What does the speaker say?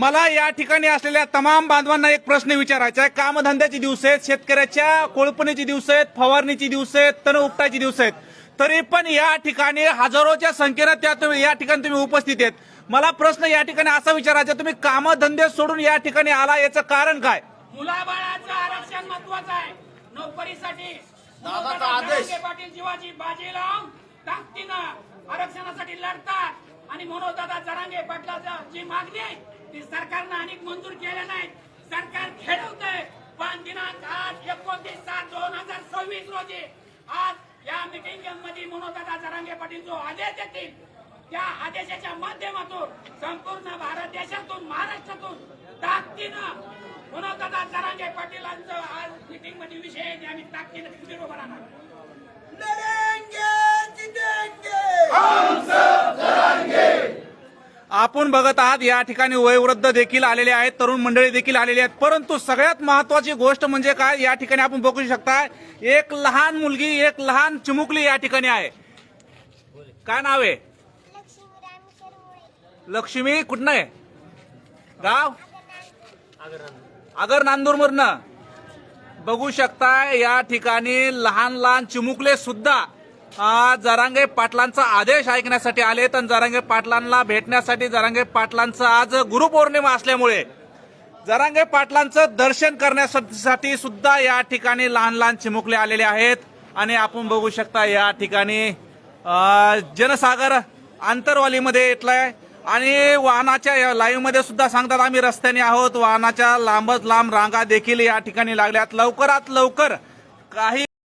मला या ठिकाणी असलेल्या तमाम बांधवांना एक प्रश्न विचारायचा आहे। कामधंद्याची दिवस आहेत, शेतकऱ्याच्या कोळपणीची दिवस आहेत, फवारणीची दिवस आहेत, तण उपटायची दिवस आहेत, तरी पण या ठिकाणी हजारोच्या संख्येने या ठिकाणी तुम्ही उपस्थित आहेत। मला प्रश्न या ठिकाणी असा विचारायचा, तुम्ही कामधंदे सोडून या ठिकाणी आला, याचं कारण काय? मुलाबाळाचं आरक्षण महत्वाचं आहे। नोकरीसाठी दादाचा आदेश पाटील जीवाची बाजी लावून ताकदीनं आरक्षणासाठी लढतात आणि मनोज दादा जरांगे पाटलाची जी मागणी आहे ती सरकारनं अनेक मंजूर केल्या नाही। सरकार खेळवतंय, पण दिनांक आज 29/7/2026 रोजी आज या मीटिंग मध्ये मनोज दादा जरांगे पाटील जो आदेश देतील त्या आदेशाच्या माध्यमातून संपूर्ण भारत देशातून महाराष्ट्रातून ताकदीनं मनोज दादा जरांगे पाटीलांचं आज मीटिंग मध्ये विषय आहे, आम्ही ताकदीनं पुढे उभं राहणार। आपण बघत आहात या ठिकाणी वयोवृद्ध देखील आलेले आहेत, तरुण मंडळी देखील आलेली आहेत, परंतु सगळ्यात महत्वाची गोष्ट म्हणजे काय, या ठिकाणी आपण बघू शकता एक लहान मुलगी, एक लहान चिमुकली या ठिकाणी आहे। काय नाव आहे? लक्ष्मी। कुठनं आहे गाव? आगर नांदूरमधनं। बघू शकता या ठिकाणी लहान लहान चिमुकले सुद्धा जरांगे पाटलांचा आदेश ऐकण्यासाठी आले, तर जरांगे पाटलांना भेटण्यासाठी, जरांगे पाटलांचं आज गुरुपौर्णिमा असल्यामुळे जरांगे पाटलांचं दर्शन करण्यासाठी सुद्धा या ठिकाणी लहान लहान चिमुकले आलेले आहेत। आणि आपण बघू शकता या ठिकाणी जनसागर आंतरवालीमध्ये येतलाय आणि वाहनाच्या लाईव्ह मध्ये सुद्धा सांगतात आम्ही रस्त्याने आहोत, वाहनाच्या लांबच लांब रांगा देखील या ठिकाणी लागल्यात। लवकरात लवकर काही